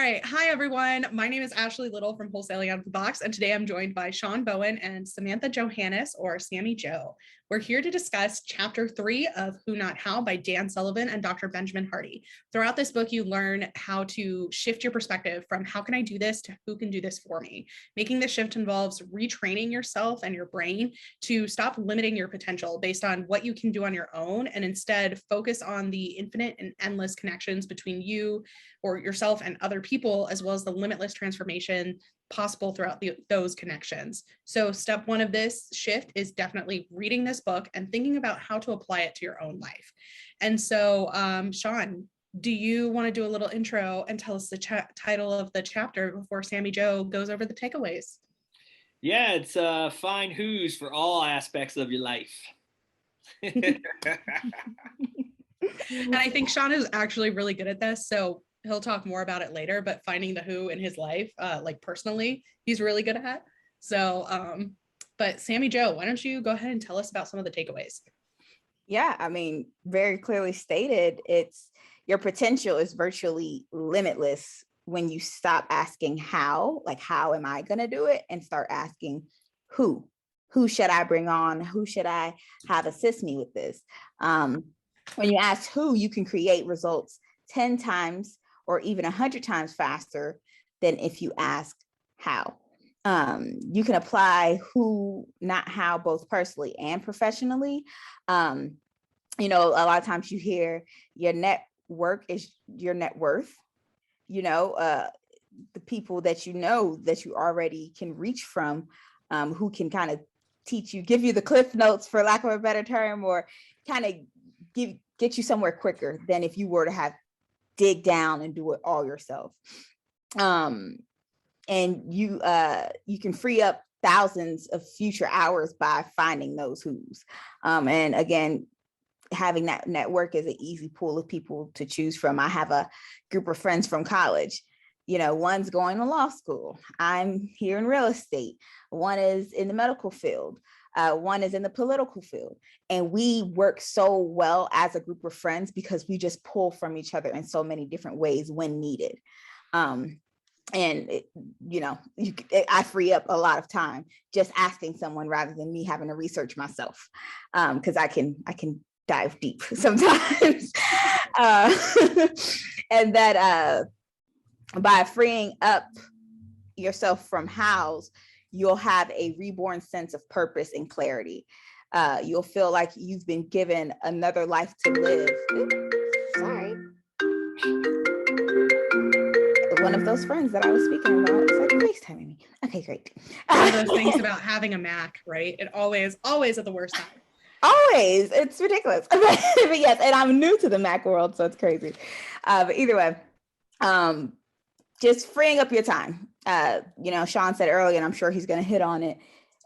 right. Hi, everyone. My name is Ashley Little from Wholesaling Out of the Box, and today I'm joined by Sean Bowen and Samantha Johannes, or Sammy Joe. We're here to discuss Chapter 3 of Who Not How by Dan Sullivan and Dr. Benjamin Hardy. Throughout this book, you learn how to shift your perspective from how can I do this to who can do this for me. Making this shift involves retraining yourself and your brain to stop limiting your potential based on what you can do on your own and instead focus on the infinite and endless connections between you or yourself and other people, as well as the limitless transformation possible throughout those connections. So step one of this shift is definitely reading this book and thinking about how to apply it to your own life. And so, Sean, do you want to do a little intro and tell us the title of the chapter before Sammy Joe goes over the takeaways? Yeah, it's find who's for all aspects of your life. And I think Sean is actually really good at this. So he'll talk more about it later, but finding the who in his life, like personally, he's really good at. So, but Sammy Joe, why don't you go ahead and tell us about some of the takeaways? Yeah, I mean, very clearly stated, it's your potential is virtually limitless when you stop asking how, like, how am I going to do it? And start asking who should I bring on? Who should I have assist me with this? When you ask who, you can create results 10 times or even 100 times faster than if you ask how. You can apply who, not how, both personally and professionally. A lot of times you hear your network is your net worth. The people that you know that you already can reach from, who can kind of teach you, give you the cliff notes, for lack of a better term, or kind of get you somewhere quicker than if you were to have dig down and do it all yourself. And you can free up thousands of future hours by finding those who's. And again, having that network is an easy pool of people to choose from. I have a group of friends from college. One's going to law school. I'm here in real estate. One is in the medical field. One is in the political field. And we work so well as a group of friends because we just pull from each other in so many different ways when needed. I free up a lot of time just asking someone rather than me having to research myself, because I can dive deep sometimes. And that by freeing up yourself from hows, you'll have a reborn sense of purpose and clarity. You'll feel like you've been given another life to live. Sorry. One of those friends that I was speaking about is like FaceTiming me. Okay, great. One of those things about having a Mac, right? It always at the worst time. Always. It's ridiculous. But yes, and I'm new to the Mac world, so it's crazy. But either way, just freeing up your time. Sean said earlier, and I'm sure he's going to hit on it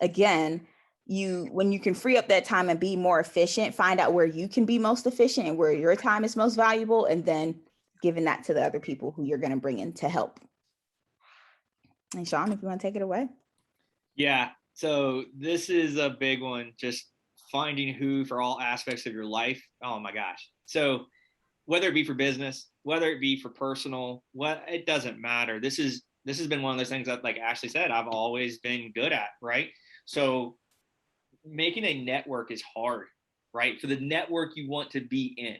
again. When you can free up that time and be more efficient, find out where you can be most efficient and where your time is most valuable, and then giving that to the other people who you're going to bring in to help. And Sean, if you want to take it away. Yeah. So this is a big one. Just finding who for all aspects of your life. Oh my gosh. So whether it be for business, whether it be for personal, it doesn't matter. This has been one of those things that, like Ashley said, I've always been good at, right? So making a network is hard, right? For the network you want to be in.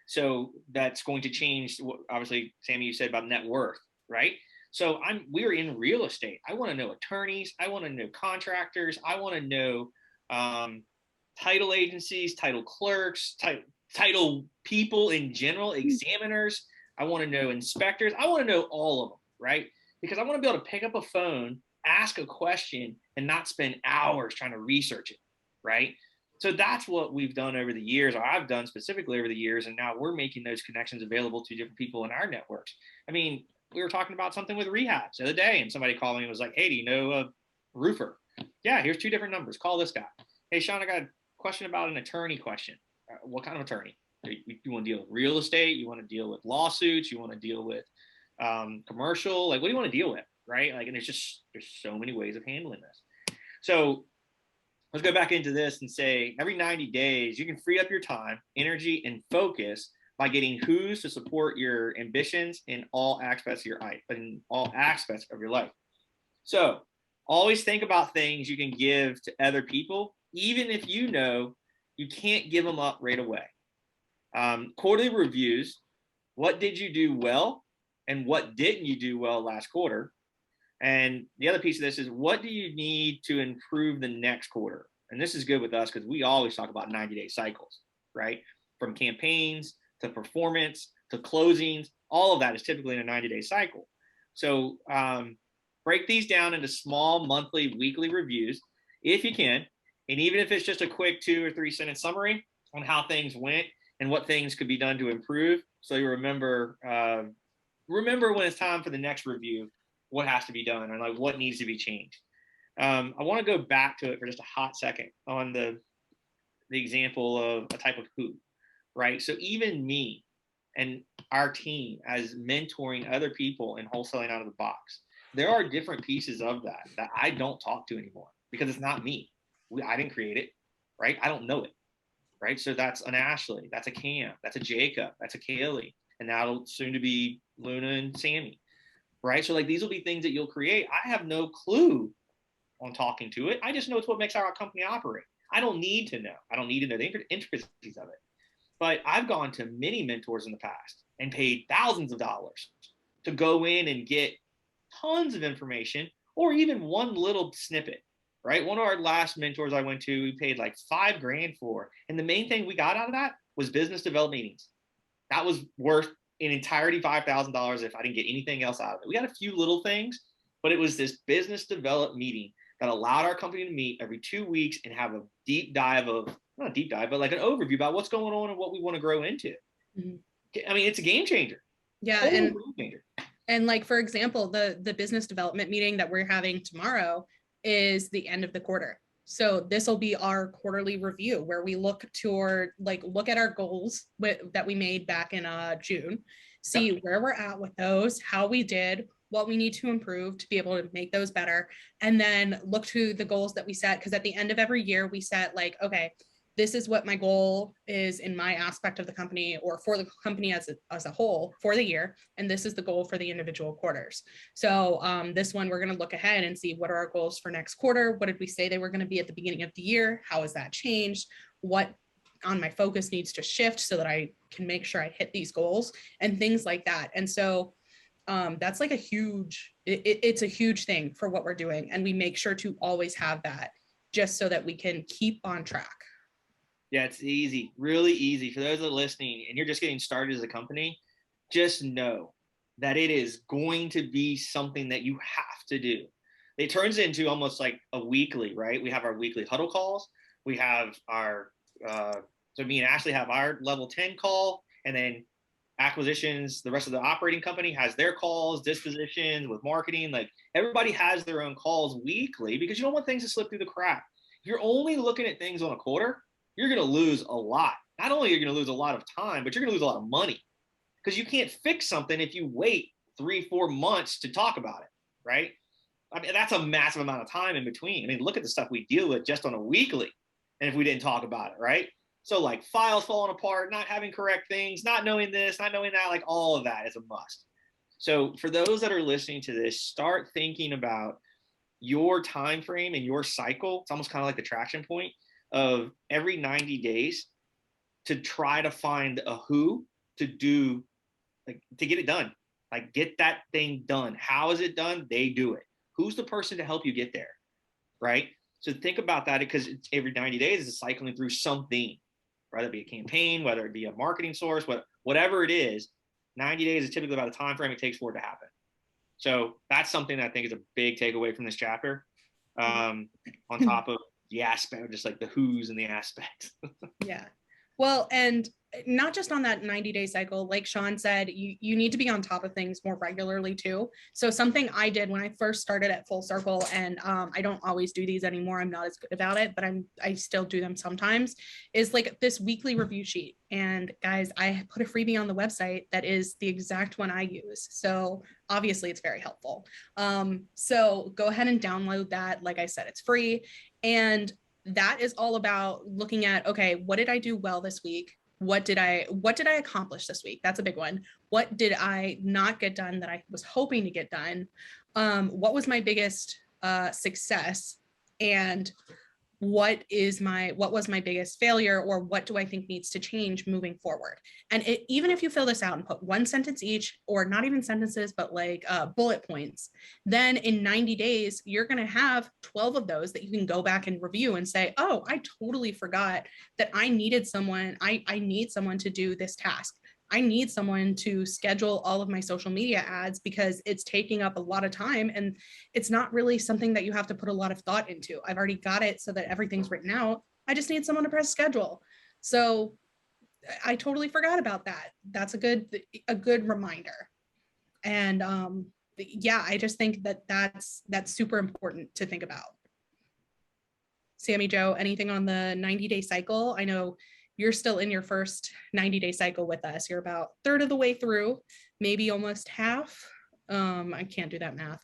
So that's going to change. Obviously, Sammy, you said about net worth, right? So we're in real estate. I want to know attorneys. I want to know contractors. I want to know title agencies, title clerks, title people in general, examiners. I want to know inspectors. I want to know all of them, right? Because I want to be able to pick up a phone, ask a question, and not spend hours trying to research it, right? So that's what we've done over the years, or I've done specifically over the years, and now we're making those connections available to different people in our networks. I mean, we were talking about something with rehabs the other day, and somebody called me and was like, hey, do you know a roofer? Yeah, here's 2 different numbers. Call this guy. Hey, Sean, I got a question about an attorney question. What kind of attorney? You want to deal with real estate? You want to deal with lawsuits? You want to deal with commercial? Like, what do you want to deal with, right? Like, and there's so many ways of handling this. So let's go back into this and say every 90 days, you can free up your time, energy, and focus by getting who's to support your ambitions in all aspects of your life. So always think about things you can give to other people, even if you know you can't give them up right away. Quarterly reviews. What did you do well and what didn't you do well last quarter? And the other piece of this is, what do you need to improve the next quarter? And this is good with us because we always talk about 90-day cycles, right? From campaigns to performance to closings, all of that is typically in a 90-day cycle. So break these down into small monthly, weekly reviews if you can. And even if it's just a quick 2 or 3 sentence summary on how things went and what things could be done to improve. So you remember when it's time for the next review, what has to be done and like what needs to be changed. I want to go back to it for just a hot second on the example of a type of who, right? So even me and our team as mentoring other people in wholesaling out of the box, there are different pieces of that I don't talk to anymore because it's not me. I didn't create it, right? I don't know it, right? So that's an Ashley, that's a Cam, that's a Jacob, that's a Kaylee, and now soon to be Luna and Sammy, right? So like these will be things that you'll create. I have no clue on talking to it. I just know it's what makes our company operate. I don't need to know. I don't need to know the intricacies of it. But I've gone to many mentors in the past and paid thousands of dollars to go in and get tons of information or even one little snippet, right? One of our last mentors I went to, we paid like $5,000 for. And the main thing we got out of that was business development meetings. That was worth in entirety $5,000 if I didn't get anything else out of it. We got a few little things, but it was this business development meeting that allowed our company to meet every 2 weeks and have a deep dive of, not a deep dive, but like an overview about what's going on and what we want to grow into. Mm-hmm. I mean, it's a game changer. Yeah. Game changer. And like, for example, the business development meeting that we're having tomorrow is the end of the quarter. So this will be our quarterly review where we look at our goals that we made back in June, see where we're at with those, how we did, what we need to improve to be able to make those better, and then look to the goals that we set. Because at the end of every year, we set like, okay, this is what my goal is in my aspect of the company or for the company as a whole for the year. And this is the goal for the individual quarters. So this one, we're going to look ahead and see what are our goals for next quarter. What did we say they were going to be at the beginning of the year? How has that changed? What on my focus needs to shift so that I can make sure I hit these goals and things like that. And so that's like it's a huge thing for what we're doing. And we make sure to always have that just so that we can keep on track. Yeah, it's easy, really easy. For those that are listening and you're just getting started as a company, just know that it is going to be something that you have to do. It turns into almost like a weekly, right? We have our weekly huddle calls. We have our, so me and Ashley have our level 10 call, and then acquisitions, the rest of the operating company has their calls, dispositions with marketing. Like everybody has their own calls weekly because you don't want things to slip through the crack. If you're only looking at things on a quarter, you're going to lose a lot. Not only are you going to lose a lot of time, but you're going to lose a lot of money because you can't fix something if you wait 3-4 months to talk about it, right? I mean, that's a massive amount of time in between. I mean, look at the stuff we deal with just on a weekly, and if we didn't talk about it, right? So like files falling apart, not having correct things, not knowing this, not knowing that, like all of that is a must. So for those that are listening to this, start thinking about your time frame and your cycle. It's almost kind of like the traction point of every 90 days to try to find a who to do, like to get it done, like get that thing done. How is it done? They do it. Who's the person to help you get there, right? So think about that because it's every 90 days is cycling through something, whether it be a campaign, whether it be a marketing source, whatever it is. 90 days is typically about the time frame it takes for it to happen. So that's something that I think is a big takeaway from this chapter. On top of the aspect, just like the who's and the aspects. Yeah. Well, and not just on that 90-day cycle, like Sean said, you need to be on top of things more regularly too. So something I did when I first started at Full Circle, and I don't always do these anymore, I'm not as good about it, but I still do them sometimes, is like this weekly review sheet. And guys, I put a freebie on the website that is the exact one I use. So obviously it's very helpful. So go ahead and download that. Like I said, it's free. And that is all about looking at, okay, what did I do well this week? what did I accomplish this week? That's a big one. What did I not get done that I was hoping to get done? What was my biggest success? And what was my biggest failure, or what do I think needs to change moving forward? And even if you fill this out and put one sentence each, or not even sentences, but like bullet points, then in 90 days, you're going to have 12 of those that you can go back and review and say, oh, I totally forgot that I need someone to do this task. I need someone to schedule all of my social media ads because it's taking up a lot of time and it's not really something that you have to put a lot of thought into. I've already got it so that everything's written out. I just need someone to press schedule. So I totally forgot about that. That's a good reminder. And yeah, I just think that's super important to think about. Sammy Jo, anything on the 90-day cycle? I know you're still in your first 90-day cycle with us. You're about a third of the way through, maybe almost half. I can't do that math.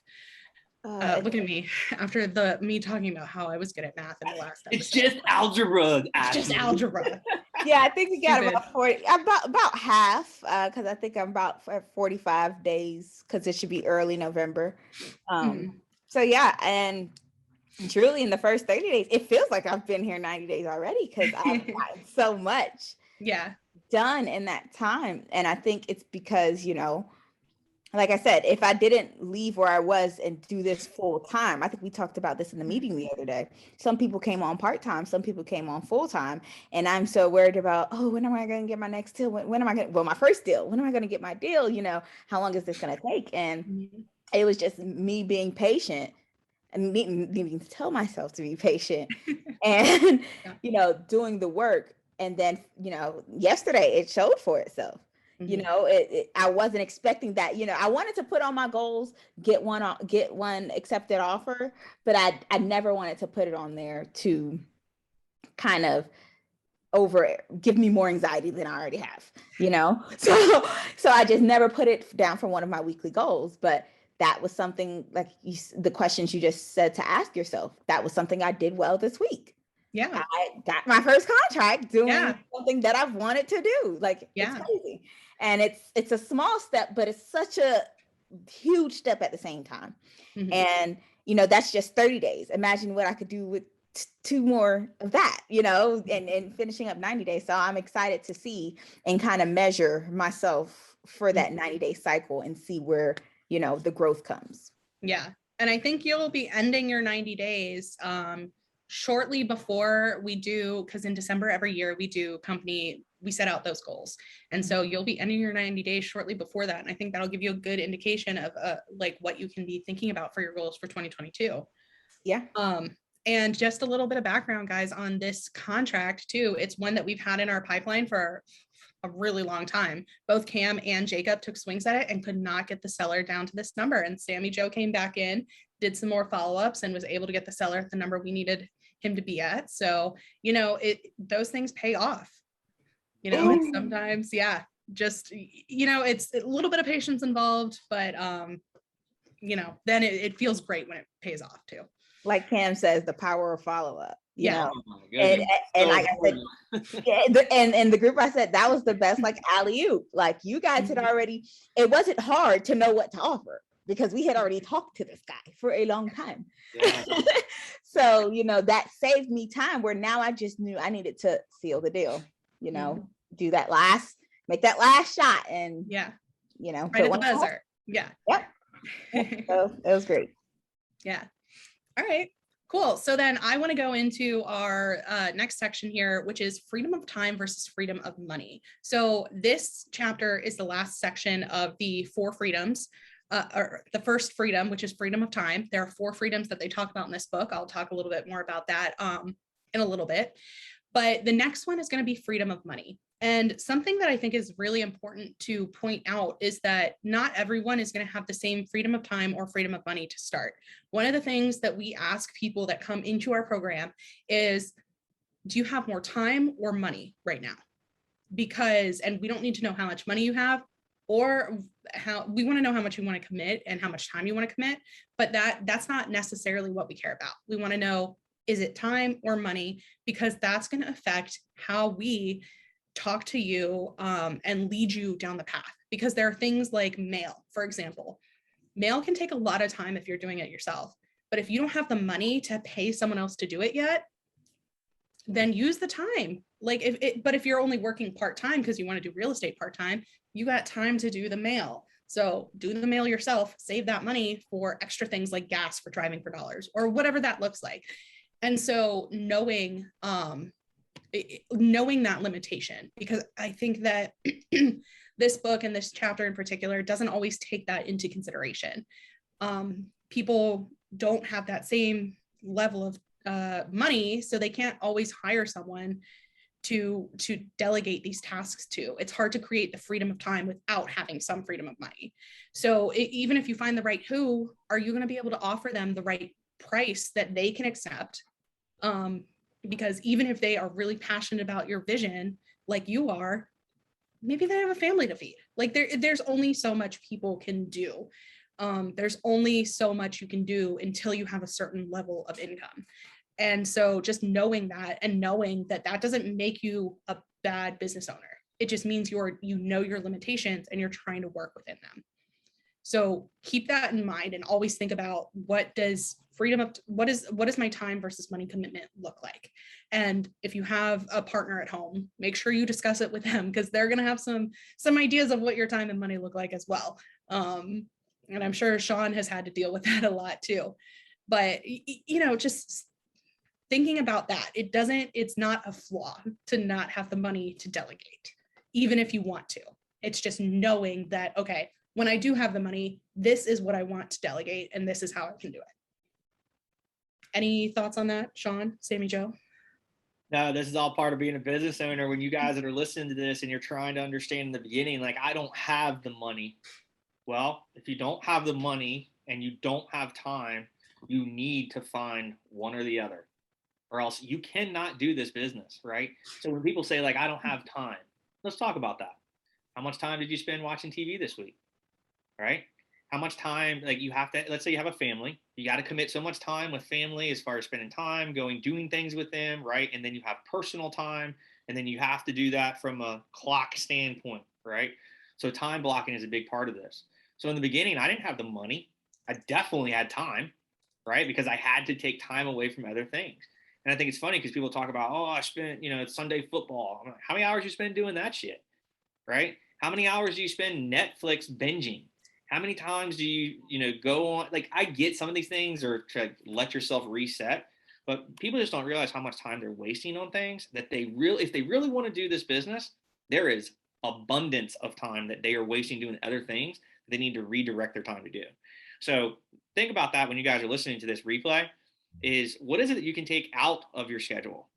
Look at me after me talking about how I was good at math in the last episode. It's just algebra. It's just algebra. Yeah, I think we got about 40, about half, because I think I'm about 45 days, because it should be early November. So yeah, and truly in the first 30 days, it feels like I've been here 90 days already, because I've gotten so much done in that time. And I think it's because, like I said, if I didn't leave where I was and do this full time, I think we talked about this in the meeting the other day. Some people came on part-time, some people came on full-time. And I'm so worried about, when am I going to get my next deal? When am I going to, my first deal, when am I going to get my deal? How long is this going to take? And it was just me being patient and needing to tell myself to be patient and, doing the work. And then, yesterday it showed for itself. I wasn't expecting that. I wanted to put on my goals, get one accepted offer, but I never wanted to put it on there to kind of give me more anxiety than I already have, so I just never put it down for one of my weekly goals. But that was something, like the questions you just said to ask yourself, that was something I did well this week. Yeah, I got my first contract doing something that I've wanted to do. Like, it's crazy. And it's a small step, but it's such a huge step at the same time. And, that's just 30 days. Imagine what I could do with 2 more of that, and finishing up 90 days. So I'm excited to see and kind of measure myself for that 90-day cycle and see where, the growth comes. Yeah. And I think you'll be ending your 90 days shortly before we do, because in December every year we set out those goals. And so you'll be ending your 90 days shortly before that. And I think that'll give you a good indication of like what you can be thinking about for your goals for 2022. Yeah. And just a little bit of background, guys, on this contract too. It's one that we've had in our pipeline for a really long time. Both Cam and Jacob took swings at it and could not get the seller down to this number. And Sammy Jo came back in, did some more follow-ups, and was able to get the seller at the number we needed him to be at. So, those things pay off. And sometimes, just, it's a little bit of patience involved, but, then it feels great when it pays off too. Like Cam says, the power of follow-up. Yeah. And like I said, and the group, I said that was the best, like alley-oop. Like, you guys had already, it wasn't hard to know what to offer because we had already talked to this guy for a long time. So, that saved me time where now I just knew I needed to seal the deal, do that make that last shot and right at the buzzer. So it was great. All right, cool. So then I want to go into our next section here, which is freedom of time versus freedom of money. So this chapter is the last section of the 4 freedoms. Or the first freedom, which is freedom of time. There are 4 freedoms that they talk about in this book. I'll talk a little bit more about that in a little bit. But the next one is going to be freedom of money. And something that I think is really important to point out is that not everyone is going to have the same freedom of time or freedom of money to start. One of the things that we ask people that come into our program is, do you have more time or money right now? And we don't need to know how much money you have, or we want to know how much you want to commit and how much time you want to commit, but that's not necessarily what we care about. We want to know, is it time or money? Because that's going to affect how we talk to you and lead you down the path. Because there are things like mail, for example. Mail can take a lot of time if you're doing it yourself. But if you don't have the money to pay someone else to do it yet, then use the time. But if you're only working part-time because you want to do real estate part-time, you got time to do the mail. So do the mail yourself, save that money for extra things like gas for driving for dollars or whatever that looks like. And so knowing that limitation, because I think that this book and this chapter in particular doesn't always take that into consideration. People don't have that same level of money, so they can't always hire someone to delegate these tasks to. It's hard to create the freedom of time without having some freedom of money. So even if you find the right who, are you going to be able to offer them the right price that they can accept? Because even if they are really passionate about your vision, like you are, maybe they have a family to feed. Like there's only so much people can do. There's only so much you can do until you have a certain level of income. And so just knowing that and knowing that that doesn't make you a bad business owner. It just means you know your limitations and you're trying to work within them. So keep that in mind and always think about what is my time versus money commitment look like? And if you have a partner at home, make sure you discuss it with them, because they're going to have some ideas of what your time and money look like as well. And I'm sure Sean has had to deal with that a lot too. But just thinking about that, it's not a flaw to not have the money to delegate, even if you want to. It's just knowing that, okay, when I do have the money, this is what I want to delegate, and this is how I can do it. Any thoughts on that, Sean, Sammy Joe? No, this is all part of being a business owner. When you guys that are listening to this and you're trying to understand in the beginning, like, I don't have the money. Well, if you don't have the money and you don't have time, you need to find one or the other, or else you cannot do this business, right? So when people say, like, I don't have time, let's talk about that. How much time did you spend watching TV this week, right? How much time, like, you have to, let's say you have a family, you got to commit so much time with family as far as spending time, doing things with them, right? And then you have personal time, and then you have to do that from a clock standpoint, right? So time blocking is a big part of this. So in the beginning, I didn't have the money. I definitely had time, right? Because I had to take time away from other things. And I think it's funny because people talk about, oh, I spent, it's Sunday football. I'm like, how many hours you spend doing that shit, right? How many hours do you spend Netflix binging? How many times do you, go on? Like, I get some of these things, or to let yourself reset, but people just don't realize how much time they're wasting on things that if they really want to do this business, there is abundance of time that they are wasting doing other things that they need to redirect their time to do. So think about that when you guys are listening to this replay. Is what is it that you can take out of your schedule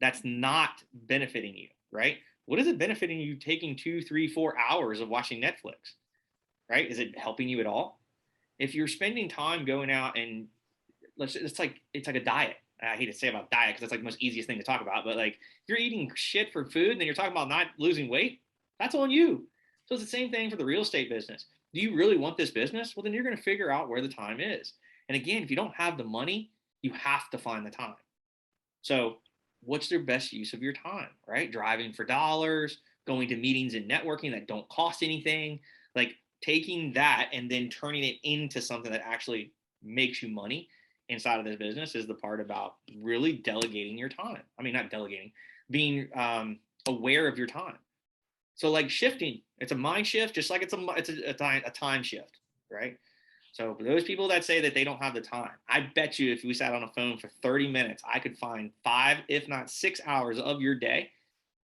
that's not benefiting you, right? What is it benefiting you taking 2, 3, 4 hours of watching Netflix, right? Is it helping you at all? If you're spending time going out and it's like a diet. I hate to say about diet because that's like the most easiest thing to talk about, but like, if you're eating shit for food and then you're talking about not losing weight, that's on you. So it's the same thing for the real estate business. Do you really want this business? Well, then you're going to figure out where the time is. And again, if you don't have the money, you have to find the time. So what's their best use of your time, right? Driving for dollars, going to meetings and networking that don't cost anything, like taking that and then turning it into something that actually makes you money inside of this business is the part about really delegating your time. I mean, not delegating, being aware of your time. So like shifting, it's a mind shift, just like it's a time shift, right? So for those people that say that they don't have the time, I bet you if we sat on a phone for 30 minutes, I could find 5, if not 6 hours of your day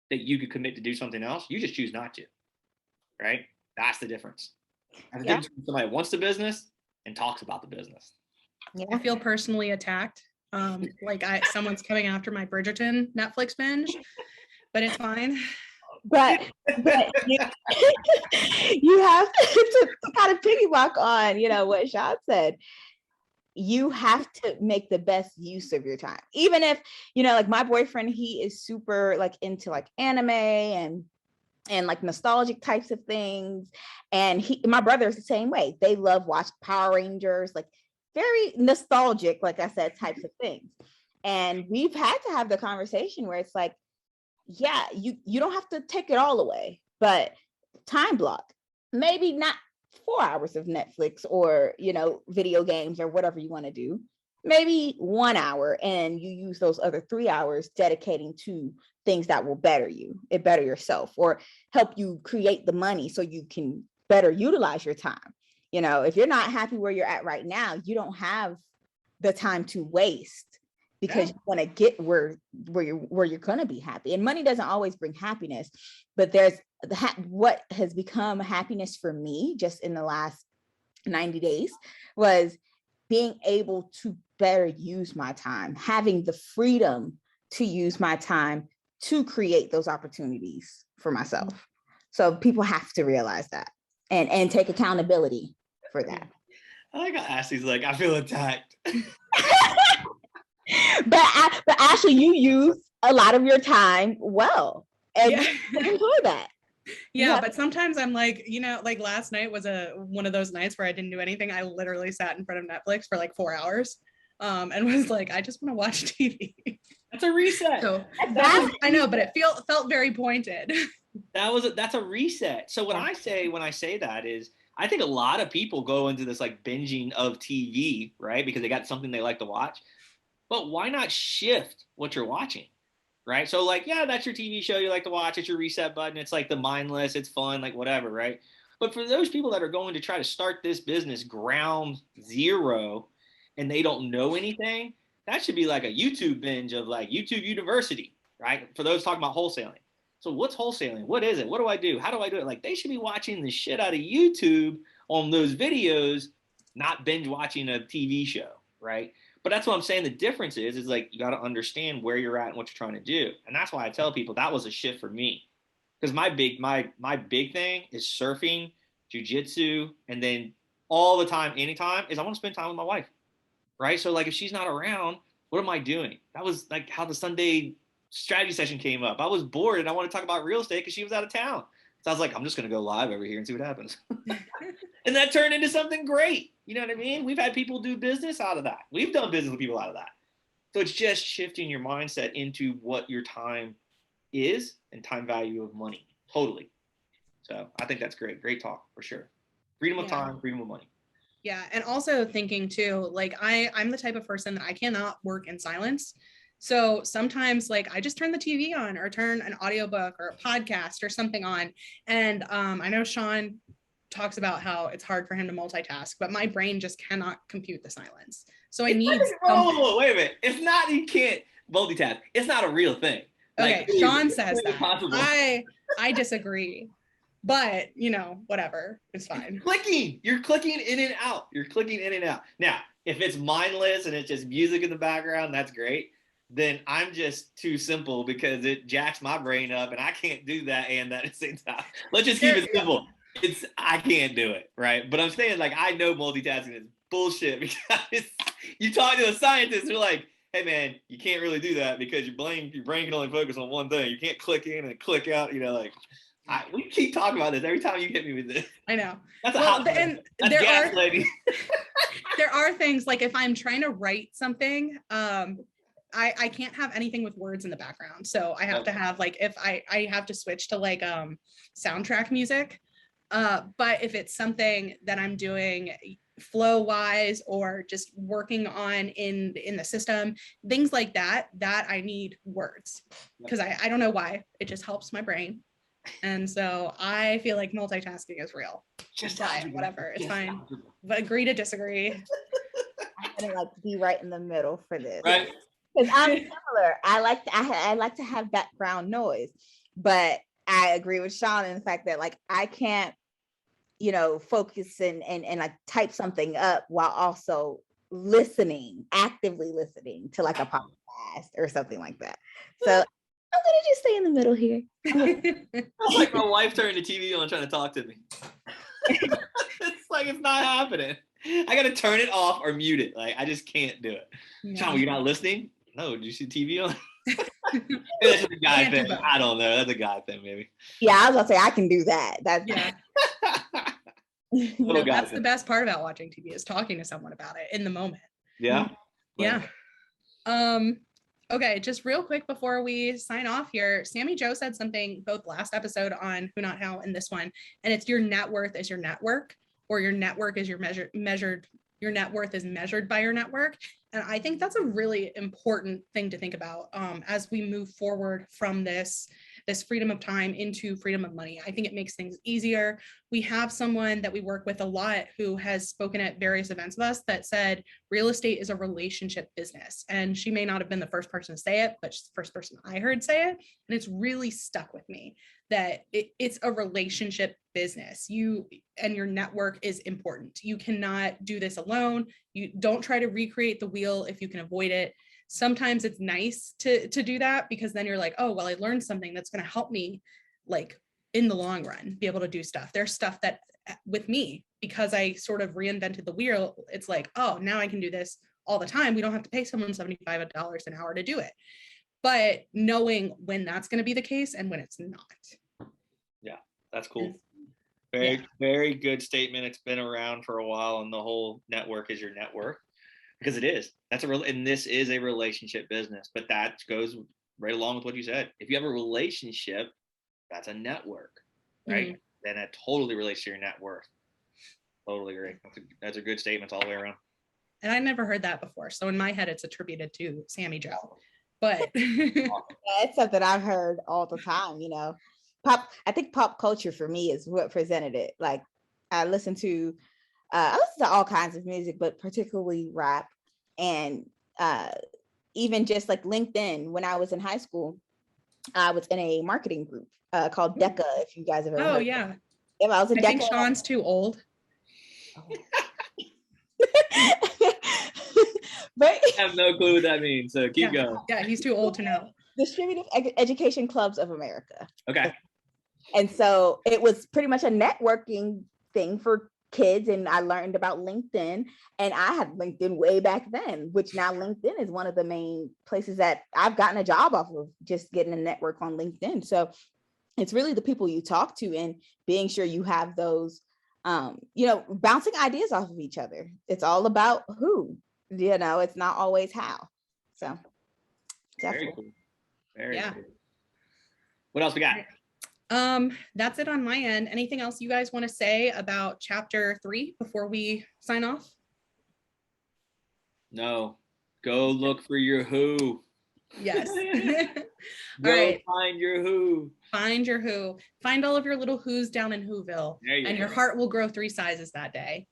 that you could commit to do something else. You just choose not to, right? That's the difference. That's the difference between somebody that wants the business and talks about the business. Yeah. I feel personally attacked. Someone's coming after my Bridgerton Netflix binge, but it's fine. But you have to kind of piggyback on, what Sean said. You have to make the best use of your time. Even if, like my boyfriend, he is super like into like anime and like nostalgic types of things. And my brother is the same way. They love watching Power Rangers, like very nostalgic, like I said, types of things. And we've had to have the conversation where it's like, yeah, you don't have to take it all away, but time block, maybe not 4 hours of Netflix or, video games or whatever you want to do. Maybe 1 hour, and you use those other 3 hours dedicating to things that will better yourself, or help you create the money so you can better utilize your time. If you're not happy where you're at right now, you don't have the time to waste, because you want to get where you're going to be happy. And money doesn't always bring happiness, but there's what has become happiness for me just in the last 90 days was being able to better use my time, having the freedom to use my time to create those opportunities for myself. So people have to realize that and take accountability for that. I like how Ashley's like, I feel attacked. But Ashley, you use a lot of your time well, and enjoy that. Yeah, but sometimes I'm like, like last night was one of those nights where I didn't do anything. I literally sat in front of Netflix for like 4 hours, and was like, I just want to watch TV. That's a reset. So I know, but it felt very pointed. That's a reset. So when I say that is, I think a lot of people go into this like binging of TV, right? Because they got something they like to watch. But why not shift what you're watching, right? So like, yeah, that's your TV show you like to watch. It's your reset button. It's like the mindless. It's fun, like whatever, right? But for those people that are going to try to start this business ground zero and they don't know anything, that should be like a YouTube binge of like YouTube University, right? For those talking about wholesaling. So what's wholesaling? What is it? What do I do? How do I do it? Like they should be watching the shit out of YouTube on those videos, not binge watching a TV show, right? But that's what I'm saying. The difference is like you got to understand where you're at and what you're trying to do. And that's why I tell people that was a shift for me. Because my big thing is surfing, jujitsu, and then all the time, anytime, is I want to spend time with my wife. Right? So like if she's not around, what am I doing? That was like how the Sunday strategy session came up. I was bored and I wanted to talk about real estate because she was out of town. So I was like, I'm just going to go live over here and see what happens. And that turned into something great. You know what I mean? We've had people do business out of that. We've done business with people out of that. So it's just shifting your mindset into what your time is and time value of money. Totally. So I think that's great. Great talk for sure. Freedom of time, freedom of money. Yeah. And also thinking too, like I'm the type of person that I cannot work in silence. So sometimes like I just turn the TV on or turn an audiobook or a podcast or something on. And I know Sean talks about how it's hard for him to multitask, but my brain just cannot compute the silence. So I need. Oh, wait a minute. It's not, you can't multitask. It's not a real thing. Okay. Like, Sean says that. I disagree. But, whatever. It's fine. You're clicking in and out. Now, if it's mindless and it's just music in the background, that's great. Then I'm just too simple because it jacks my brain up and I can't do that and that at the same time. Let's just keep it simple. I can't do it, right? But I'm saying like I know multitasking is bullshit because you talk to a scientist, they're like, hey man, you can't really do that because your brain can only focus on one thing. You can't click in and click out, we keep talking about this every time you hit me with this. I know. That's and that's gas lady. There are things like if I'm trying to write something, I can't have anything with words in the background. So I have to have like if I have to switch to like soundtrack music. But if it's something that I'm doing flow wise or just working on in the system, things like that I need words because I don't know why. It just helps my brain. And so I feel like multitasking is real. Just whatever, it's fine. But agree to disagree. I'm gonna like be right in the middle for this. Right. Because I'm similar. I like to have background noise, but I agree with Sean in the fact that like I can't, focus and like type something up while also actively listening to like a podcast or something like that. So I'm gonna just stay in the middle here. It's like my wife turning the TV on trying to talk to me. It's like it's not happening. I gotta turn it off or mute it. Like I just can't do it. Yeah. Sean, you're not listening? No, did you see TV on? That's just a guy thing. I don't know. That's a guy thing, maybe. Yeah, I was gonna say I can do that. That's that's the best part about watching TV is talking to someone about it in the moment. Yeah. Yeah. Okay, just real quick before we sign off here, Sammy Joe said something both last episode on Who Not How and this one, and it's your net worth is your network, or your network is your measured, your net worth is measured by your network. And I think that's a really important thing to think about as we move forward from this freedom of time into freedom of money. I think it makes things easier. We have someone that we work with a lot who has spoken at various events with us that said real estate is a relationship business. And she may not have been the first person to say it, but she's the first person I heard say it. And it's really stuck with me that it's a relationship business. You and your network is important. You cannot do this alone. You don't try to recreate the wheel if you can avoid it. Sometimes it's nice to do that, because then you're like, oh, well, I learned something that's going to help me like in the long run be able to do stuff. There's stuff that with me, because I sort of reinvented the wheel, it's like, oh, now I can do this all the time. We don't have to pay someone $75 an hour to do it. But knowing when that's going to be the case and when it's not. Yeah, that's cool. Very good statement. It's been around for a while, and the whole network is your network, because it is. That's a real, and this is a relationship business. But that goes right along with what you said. If you have a relationship, that's a network, right? Mm-hmm. Then it totally relates to your net worth. Totally agree. That's a good statement all the way around. And I never heard that before. So in my head, it's attributed to Sammy Joe. But it's something I've heard all the time, you know. I think pop culture for me is what presented it. Like I listen to all kinds of music, but particularly rap, and even just like LinkedIn. When I was in high school, I was in a marketing group called DECA, if you guys have ever heard. Oh yeah. Yeah, I was in DECA. I think Sean's too old. But I have no clue what that means, so keep going. Yeah, he's too old to know. Distributive Education Clubs of America. Okay. And so it was pretty much a networking thing for kids, and I learned about LinkedIn, and I had LinkedIn way back then, which now LinkedIn is one of the main places that I've gotten a job off of, just getting a network on LinkedIn. So it's really the people you talk to and being sure you have those, bouncing ideas off of each other. It's all about who, it's not always how. So definitely. Very cool. Very cool. What else we got? That's it on my end. Anything else you guys want to say about chapter 3 before we sign off? No. Go look for your who. Yes. Go all right. Find your who. Find your who. Find all of your little who's down in Whoville, and your heart will grow 3 sizes that day.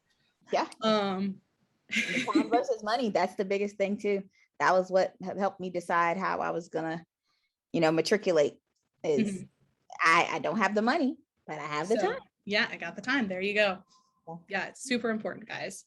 Yeah. Time versus money. That's the biggest thing too. That was what helped me decide how I was gonna, matriculate. Is I don't have the money, but I have the time. Yeah, I got the time. There you go. Yeah, it's super important, guys.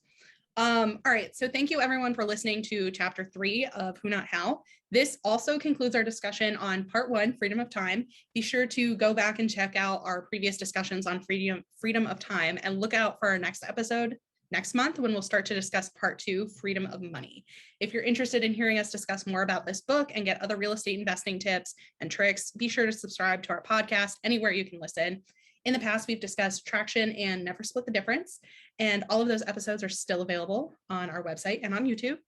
All right. So thank you everyone for listening to chapter 3 of Who Not How. This also concludes our discussion on part 1, freedom of time. Be sure to go back and check out our previous discussions on freedom of time, and look out for our next episode next month, when we'll start to discuss part 2, freedom of money. If you're interested in hearing us discuss more about this book and get other real estate investing tips and tricks, be sure to subscribe to our podcast anywhere you can listen. In the past, we've discussed traction and never split the difference, and all of those episodes are still available on our website and on YouTube.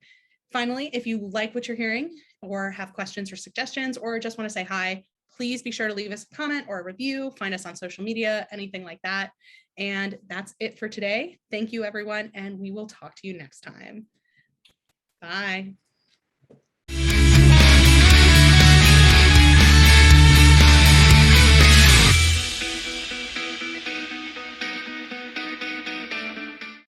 Finally, if you like what you're hearing or have questions or suggestions, or just want to say hi, please be sure to leave us a comment or a review, find us on social media, anything like that. And that's it for today. Thank you, everyone, and we will talk to you next time. Bye.